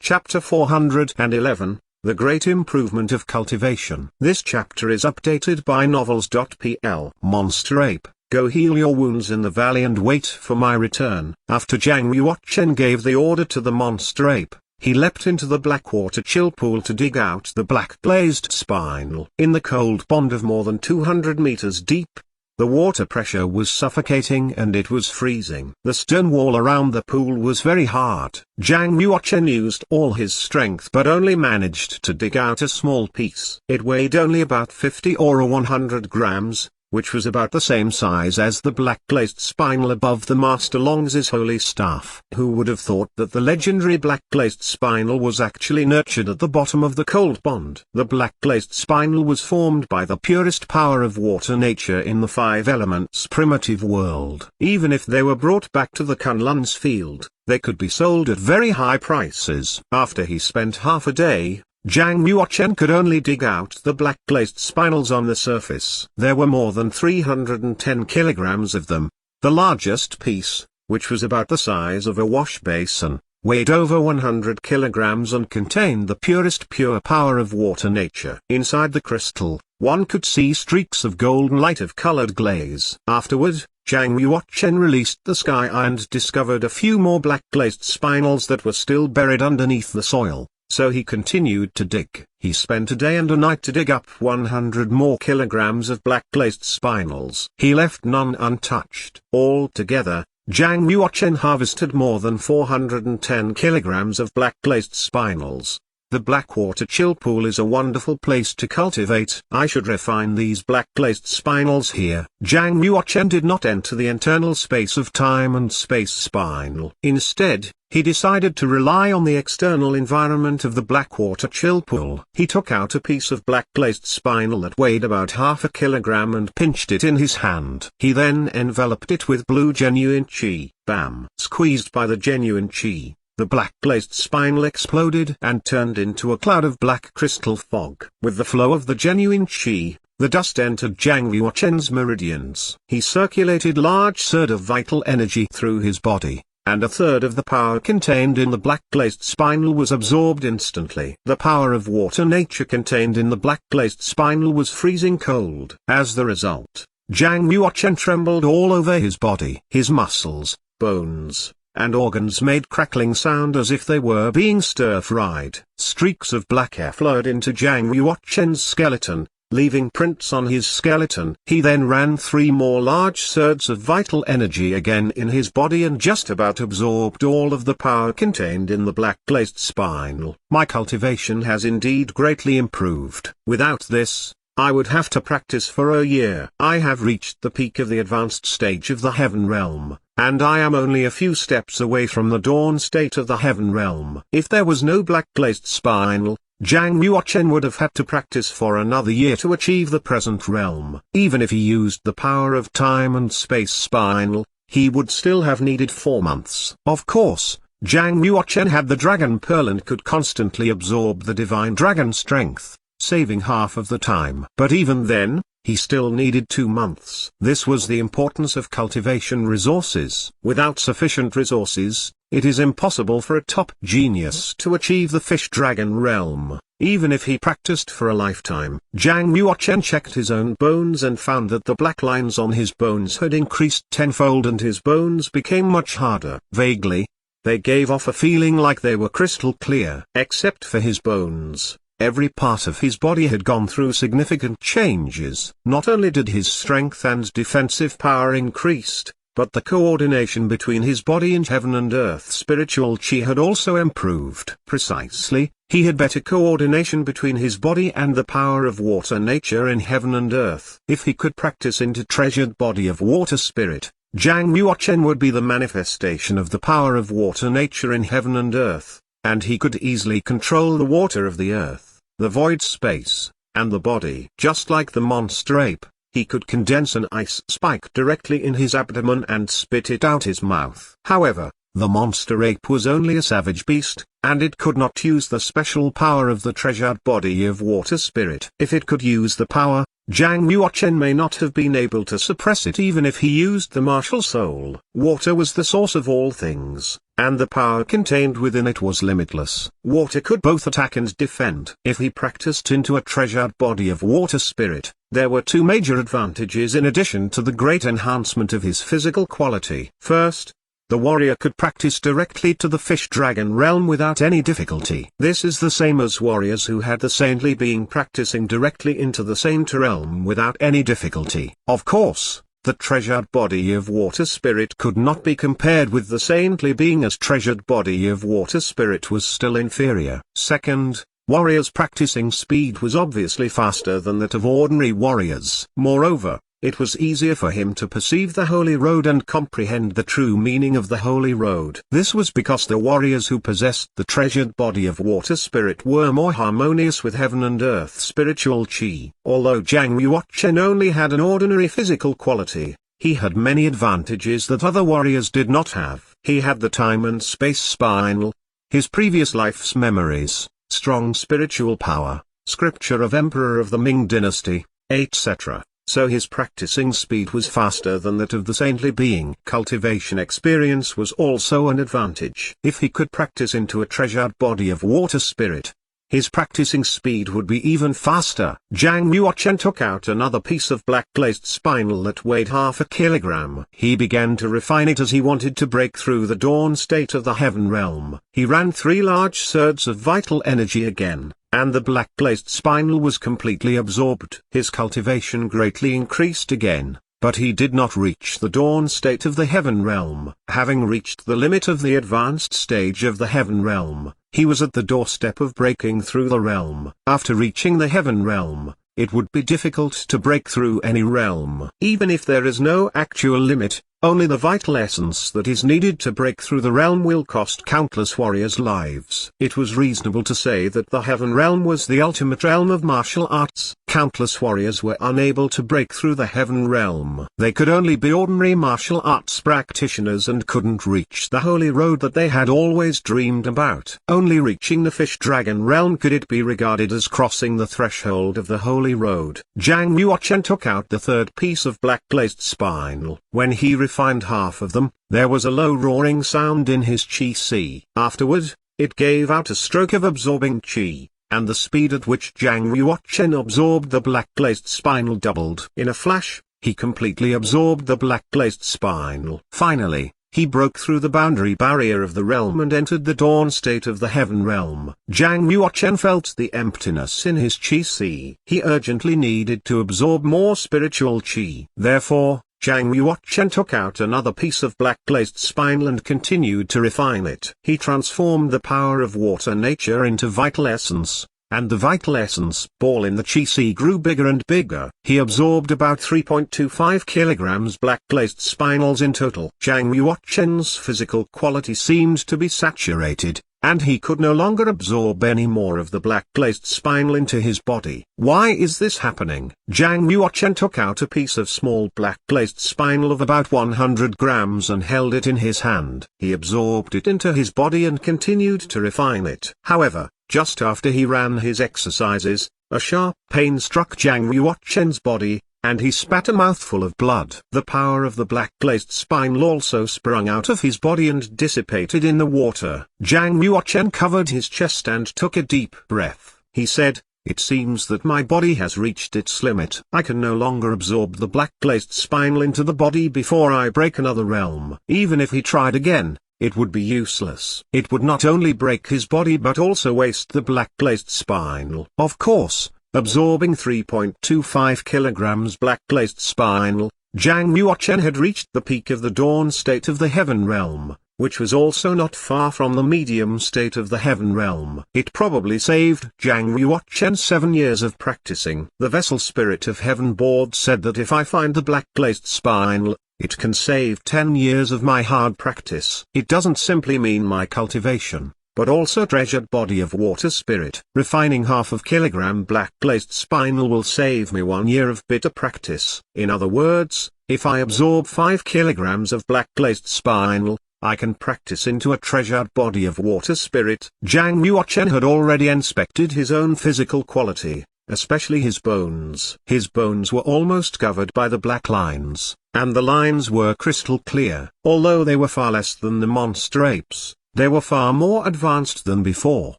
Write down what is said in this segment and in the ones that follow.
Chapter 411, The Great Improvement of Cultivation. This chapter is updated by novels.pl. Monster Ape, go heal your wounds in the valley and wait for my return. After Zhang Yuochen gave the order to the monster ape, he leapt into the Blackwater chill pool to dig out the black glazed spinel. In the cold pond of more than 200 meters deep, the water pressure was suffocating and it was freezing. The stone wall around the pool was very hard. Zhang Yuochen used all his strength but only managed to dig out a small piece. It weighed only about 50 or 100 grams, which was about the same size as the black glazed spinel above the Master Long's holy staff. Who would have thought that the legendary black glazed spinel was actually nurtured at the bottom of the cold pond? The black glazed spinel was formed by the purest power of water nature in the five elements primitive world. Even if they were brought back to the Kunlun's field, they could be sold at very high prices. After he spent half a day, Zhang Yuochen could only dig out the black glazed spinels on the surface. There were more than 310 kilograms of them. The largest piece, which was about the size of a wash basin, weighed over 100 kilograms and contained the purest pure power of water nature. Inside the crystal, one could see streaks of golden light of colored glaze. Afterward, Zhang Yuochen released the sky and discovered a few more black glazed spinels that were still buried underneath the soil. So he continued to dig. He spent a day and a night to dig up 100 more kilograms of black glazed spinels. He left none untouched. Altogether, Zhang Yuochen harvested more than 410 kilograms of black glazed spinels. The Blackwater chill pool is a wonderful place to cultivate. I should refine these black glazed spinels here. Zhang Yuochen did not enter the internal space of time and space spinel. Instead, he decided to rely on the external environment of the Blackwater chill pool. He took out a piece of black glazed spinel that weighed about half a kilogram and pinched it in his hand. He then enveloped it with blue genuine qi. Bam! Squeezed by the genuine qi, the black glazed spinel exploded and turned into a cloud of black crystal fog. With the flow of the genuine qi, the dust entered Zhang Yuochen's meridians. He circulated large surge of vital energy through his body, and a third of the power contained in the black glazed spinel was absorbed instantly. The power of water nature contained in the black glazed spinel was freezing cold. As the result, Zhang Yuochen trembled all over his body. His muscles, bones, and organs made crackling sound as if they were being stir-fried. Streaks of black air flowed into Zhang Yuochen's skeleton, leaving prints on his skeleton. He then ran 3 more large surges of vital energy again in his body and just about absorbed all of the power contained in the black glazed spinel. My cultivation has indeed greatly improved. Without this, I would have to practice for a year. I have reached the peak of the advanced stage of the heaven realm, and I am only a few steps away from the dawn state of the heaven realm. If there was no black glazed spinel, Zhang Yuochen would have had to practice for another year to achieve the present realm. Even if he used the power of time and space spinel, he would still have needed 4 months. Of course, Zhang Yuochen had the dragon pearl and could constantly absorb the divine dragon strength, saving half of the time. But even then, he still needed 2 months. This was the importance of cultivation resources. Without sufficient resources, it is impossible for a top genius to achieve the fish dragon realm, even if he practiced for a lifetime. Zhang Yuochen checked his own bones and found that the black lines on his bones had increased tenfold and his bones became much harder. Vaguely, they gave off a feeling like they were crystal clear. Except for his bones, every part of his body had gone through significant changes. Not only did his strength and defensive power increased, but the coordination between his body and heaven and earth spiritual chi had also improved. Precisely, he had better coordination between his body and the power of water nature in heaven and earth. If he could practice into treasured body of water spirit, Zhang Yuochen would be the manifestation of the power of water nature in heaven and earth, and he could easily control the water of the earth, the void space, and the body. Just like the monster ape, he could condense an ice spike directly in his abdomen and spit it out his mouth. However, the monster ape was only a savage beast, and it could not use the special power of the treasured body of water spirit. If it could use the power, Zhang Yuochen may not have been able to suppress it even if he used the martial soul. Water was the source of all things, and the power contained within it was limitless. Water could both attack and defend. If he practiced into a treasured body of water spirit, there were two major advantages in addition to the great enhancement of his physical quality. First, the warrior could practice directly to the fish-dragon realm without any difficulty. This is the same as warriors who had the saintly being practicing directly into the saint realm without any difficulty. Of course, the treasured body of water spirit could not be compared with the saintly being, as treasured body of water spirit was still inferior. Second, warriors' practicing speed was obviously faster than that of ordinary warriors. Moreover, it was easier for him to perceive the Holy Road and comprehend the true meaning of the Holy Road. This was because the warriors who possessed the treasured body of water spirit were more harmonious with heaven and earth spiritual chi. Although Zhang Yuochen only had an ordinary physical quality, he had many advantages that other warriors did not have. He had the time and space spinal, his previous life's memories, strong spiritual power, scripture of Emperor of the Ming Dynasty, etc. So his practicing speed was faster than that of the saintly being. Cultivation experience was also an advantage. If he could practice into a treasured body of water spirit, his practicing speed would be even faster. Zhang Yuochen took out another piece of black glazed spinel that weighed half a kilogram. He began to refine it as he wanted to break through the dawn state of the heaven realm. He ran 3 large surges of vital energy again, and the black glazed spinel was completely absorbed. His cultivation greatly increased again, but he did not reach the dawn state of the heaven realm. Having reached the limit of the advanced stage of the heaven realm, he was at the doorstep of breaking through the realm. After reaching the heaven realm, it would be difficult to break through any realm. Even if there is no actual limit, only the vital essence that is needed to break through the realm will cost countless warriors' lives. It was reasonable to say that the heaven realm was the ultimate realm of martial arts. Countless warriors were unable to break through the heaven realm. They could only be ordinary martial arts practitioners and couldn't reach the holy road that they had always dreamed about. Only reaching the fish-dragon realm could it be regarded as crossing the threshold of the holy road. Zhang Yuochen took out the third piece of black glazed spinel. When he refined half of them, there was a low roaring sound in his chi. Afterward, it gave out a stroke of absorbing chi, and the speed at which Zhang Yuochen absorbed the black glazed spinel doubled. In a flash, he completely absorbed the black glazed spinel. Finally, he broke through the boundary barrier of the realm and entered the dawn state of the heaven realm. Zhang Yuochen felt the emptiness in his chi. He urgently needed to absorb more spiritual chi. Therefore, Zhang Yuochen took out another piece of black glazed spinel and continued to refine it. He transformed the power of water nature into vital essence, and the vital essence ball in the chi grew bigger and bigger. He absorbed about 3.25 kilograms black glazed spinels in total. Zhang Yuochen's physical quality seemed to be saturated, and he could no longer absorb any more of the black glazed spinel into his body. Why is this happening? Zhang Yuochen took out a piece of small black glazed spinel of about 100 grams and held it in his hand. He absorbed it into his body and continued to refine it. However, just after he ran his exercises, a sharp pain struck Zhang Yuochen's body, and he spat a mouthful of blood. The power of the black glazed spinel also sprung out of his body and dissipated in the water. Zhang Yuochen covered his chest and took a deep breath. He said, "It seems that my body has reached its limit. I can no longer absorb the black glazed spinel into the body before I break another realm." Even if he tried again, it would be useless. It would not only break his body but also waste the black glazed spinel. Of course, absorbing 3.25 kilograms black glazed spinel, Zhang Yuochen had reached the peak of the dawn state of the heaven realm, which was also not far from the medium state of the heaven realm. It probably saved Zhang Yuochen 7 years of practicing. The vessel spirit of heaven board said that if I find the black glazed spinel, it can save 10 years of my hard practice. It doesn't simply mean my cultivation, but also treasured body of water spirit. Refining half of kilogram black glazed spinel will save me 1 year of bitter practice. In other words, if I absorb 5 kilograms of black glazed spinel, I can practice into a treasured body of water spirit. Zhang Yuochen had already inspected his own physical quality, especially his bones. His bones were almost covered by the black lines, and the lines were crystal clear. Although they were far less than the monster apes, they were far more advanced than before.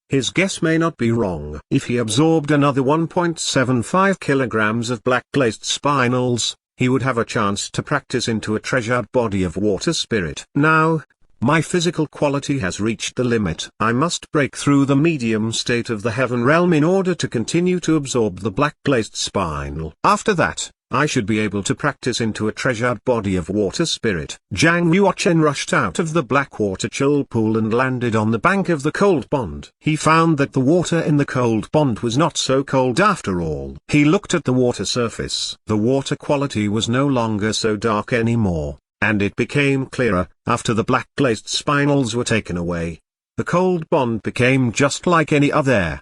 His guess may not be wrong. If he absorbed another 1.75 kilograms of black glazed spinels, he would have a chance to practice into a treasured body of water spirit. Now, my physical quality has reached the limit. I must break through the medium state of the heaven realm in order to continue to absorb the black glazed spinel. After that, I should be able to practice into a treasured body of water spirit. Zhang Yuochen rushed out of the black water chill pool and landed on the bank of the cold pond. He found that the water in the cold pond was not so cold after all. He looked at the water surface. The water quality was no longer so dark anymore, and it became clearer. After the black glazed spinels were taken away, the cold pond became just like any other.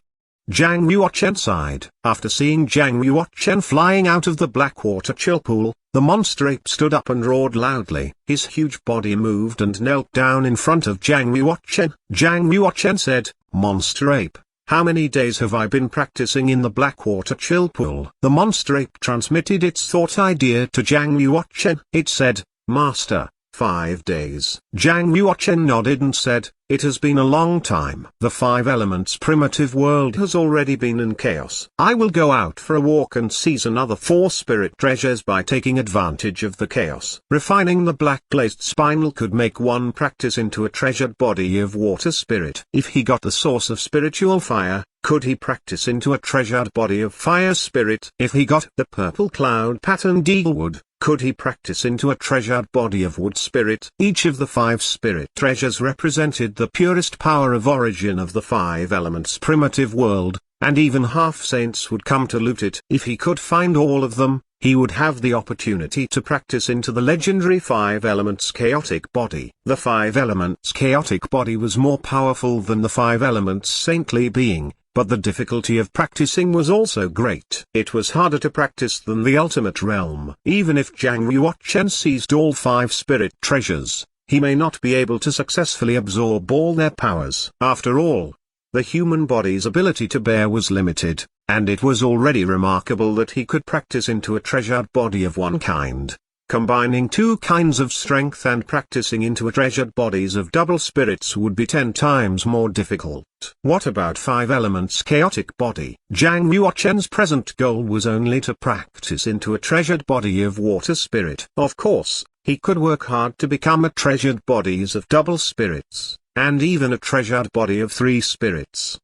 Zhang Yuochen sighed. After seeing Zhang Yuochen flying out of the black water chill pool, the monster ape stood up and roared loudly. His huge body moved and knelt down in front of Zhang Yuochen. Zhang Yuochen said, "Monster ape, how many days have I been practicing in the black water chill pool?" The monster ape transmitted its thought idea to Zhang Yuochen. It said, "Master, 5 days." Zhang Yuochen nodded and said, "It has been a long time. The 5 elements primitive world has already been in chaos. I will go out for a walk and seize another 4 spirit treasures by taking advantage of the chaos." Refining the black glazed spinel could make one practice into a treasured body of water spirit. If he got the source of spiritual fire, could he practice into a treasured body of fire spirit? If he got the purple cloud patterned eaglewood, could he practice into a treasured body of wood spirit? Each of the 5 spirit treasures represented the purest power of origin of the 5 elements primitive world, and even half-saints would come to loot it. If he could find all of them, he would have the opportunity to practice into the legendary 5 elements chaotic body. The 5 elements chaotic body was more powerful than the 5 elements saintly being, but the difficulty of practicing was also great. It was harder to practice than the ultimate realm. Even if Zhang Yuochen seized all 5 spirit treasures, he may not be able to successfully absorb all their powers. After all, the human body's ability to bear was limited, and it was already remarkable that he could practice into a treasured body of one kind. Combining 2 kinds of strength and practicing into a treasured bodies of double spirits would be 10 times more difficult. What about 5 elements chaotic body? Zhang Yuochen's present goal was only to practice into a treasured body of water spirit. Of course, he could work hard to become a treasured bodies of double spirits, and even a treasured body of 3 spirits.